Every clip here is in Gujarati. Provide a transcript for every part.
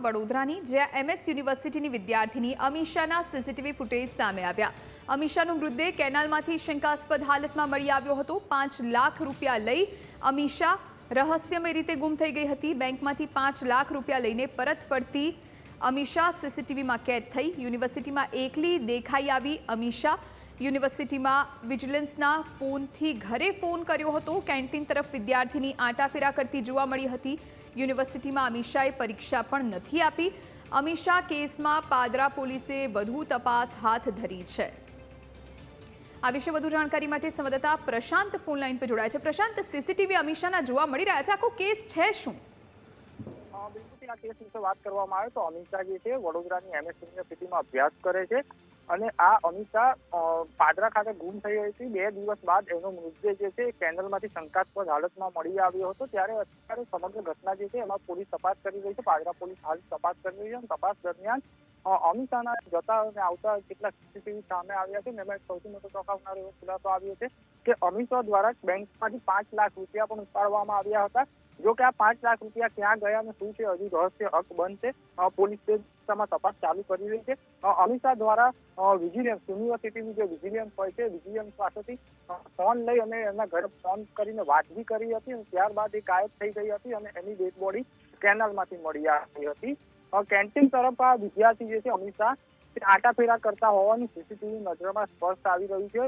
વડોદરાની જેએમએસ યુનિવર્સિટીની વિદ્યાર્થીની અમીષાના સીસીટીવી ફૂટેજ સામે આવ્યા। અમીષાનો મૃતદેહ કેનાલમાંથી શંકાસ્પદ હાલતમાં મળી આવ્યો હતો। 5 લાખ રૂપિયા લઈ અમીષા રહસ્યમય રીતે ગુમ થઈ ગઈ હતી। બેંકમાંથી 5 લાખ રૂપિયા લઈને પરત ફરતી અમીષા સીસીટીવીમાં કેદ થઈ। યુનિવર્સિટીમાં એકલી દેખાઈ આવી અમીષા યુનિવર્સિટીમાં વિજિલન્સના ફોનથી ઘરે ફોન કર્યો હતો। કેન્ટીન તરફ વિદ્યાર્થીની આંટાફેરા કરતી જોવા મળી હતી। યુનિવર્સિટીમાં અમીષાએ પરીક્ષા પણ નથી આપી। અમીષા કેસમાં પાદરા પોલીસે વધુ તપાસ હાથ ધરી છે। આ વિશે વધુ જાણકારી માટે સંવાદદાતા પ્રશાંત ફોન લાઈન પર જોડાયા છે। પ્રશાંત, સીસીટીવી અમીષાના જોવા મળી રહ્યા છે, આખો કેસ છે શું? બિલકુલ, આ કેસ વિશે વાત કરવામાં આવે તો અમીષા જે છે વડોદરાની એમએસ યુનિવર્સિટીમાં અભ્યાસ કરે છે અને આ અમીષા પાદરા ખાતે ગુમ થઈ હતી। 2 દિવસ બાદ એનો મૃતદેહ જે છે કેનાલમાંથી શંકાસ્પદ હાલતમાં મળી આવ્યો હતો। ત્યારે અત્યારે સમગ્ર ઘટના જે છે એમાં પોલીસ તપાસ કરી રહી છે। પાદરા પોલીસ હાલ તપાસ કરી રહી છે અને તપાસ દરમિયાન અમીષાના જતા અને આવતા કેટલાક સીસીટીવી સામે આવ્યા છે। એમાં સૌથી મોટો ચોંકાવનારો એવો ખુલાસો આવ્યો છે કે અમીષા દ્વારા બેંકમાંથી 5 લાખ રૂપિયા પણ ઉપાડવામાં આવ્યા હતા। જો કે આ 5 લાખ રૂપિયા ક્યાં ગયા અને શું છે હજુ રહસ્ય બંધ છે। પોલીસ તે દિશામાં તપાસ ચાલુ કરી રહી છે। અમીષા દ્વારા વિજિલન્સ યુનિવર્સિટીની જે વિજિલન્સ હોય છે વિજિલન્સ પાસેથી ફોન લઈ અને એમના ઘરે ફોન કરીને વાત બી કરી હતી અને ત્યારબાદ એ ગાયબ થઈ ગઈ હતી અને એની ડેડ બોડી કેનાલમાંથી મળી આવી હતી। કેન્ટીન તરફ આ વિદ્યાર્થી જે છે અમીષા તે આંટાફેરા કરતા હોવાની સીસીટીવી નજરમાં સ્પષ્ટ આવી રહ્યું છે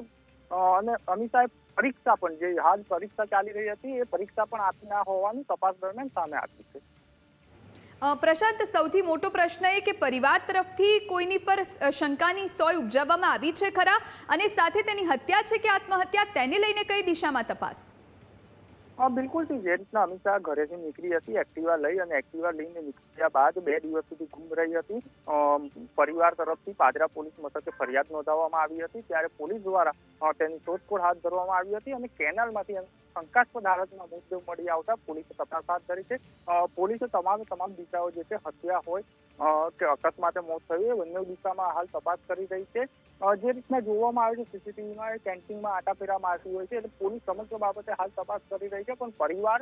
અને અમીષાએ પરીક્ષા પણ જે હાલ પરીક્ષા ચાલી રહી હતી એ પરીક્ષા પણ આપી ના હોવાનું તપાસ દરમિયાન સામે આવ્યું છે। પ્રશાંત, સૌથી મોટો પ્રશ્ન એ કે પરિવાર તરફથી કોઈની પર શંકાની સોય ઉપજાવવામાં આવી છે ખરા? અને સાથે તેની હત્યા છે કે આત્મહત્યા, તેને લઈને કઈ દિશામાં તપાસ? બિલકુલ, જે રીતના અમીષા ઘરેથી નીકળી હતી એક્ટિવા લઈ અને એક્ટિવા લઈને નીકળ્યા બાદ 2 દિવસ સુધી ગુમ રહી હતી। પરિવાર તરફથી પાદરા પોલીસ મથકે ફરિયાદ નોંધાવવામાં આવી હતી। ત્યારે પોલીસ દ્વારા તેની શોધખોળ હાથ ધરવામાં આવી હતી અને કેનાલમાંથી શંકાસ્પદ હાલતમાં મૃતદેહ મળી આવતા પોલીસે તપાસ હાથ ધરી છે। પોલીસે તમામ દિશાઓ જે છે હત્યા હોય કે અકસ્માતે મોત થયું એ બંને દિશામાં હાલ તપાસ કરી રહી છે। જે રીતના જોવામાં આવે છે સીસીટીવીમાં કેન્ટીનમાં આંટાફેરા મારતી હોય છે એટલે પોલીસ સમગ્ર બાબતે હાલ તપાસ કરી રહી છે, પણ પરિવાર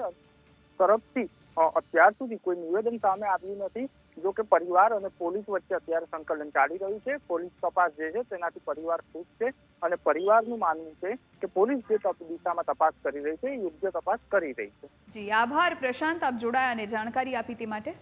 તરફથી અત્યાર સુધી કોઈ નિવેદન સામે આવ્યું નથી। જો કે પરિવાર અને પોલીસ વચ્ચે અત્યારે સંકલન ચાલી રહ્યું છે। પોલીસ તપાસ જે છે તેનાથી પરિવાર ખુશ છે અને પરિવારનું માનવું છે કે પોલીસ જે દિશામાં તપાસ કરી રહી છે એ યોગ્ય તપાસ કરી રહી છે। જી, આભાર પ્રશાંત, આપ જોડાયા અને જાણકારી આપી તે માટે।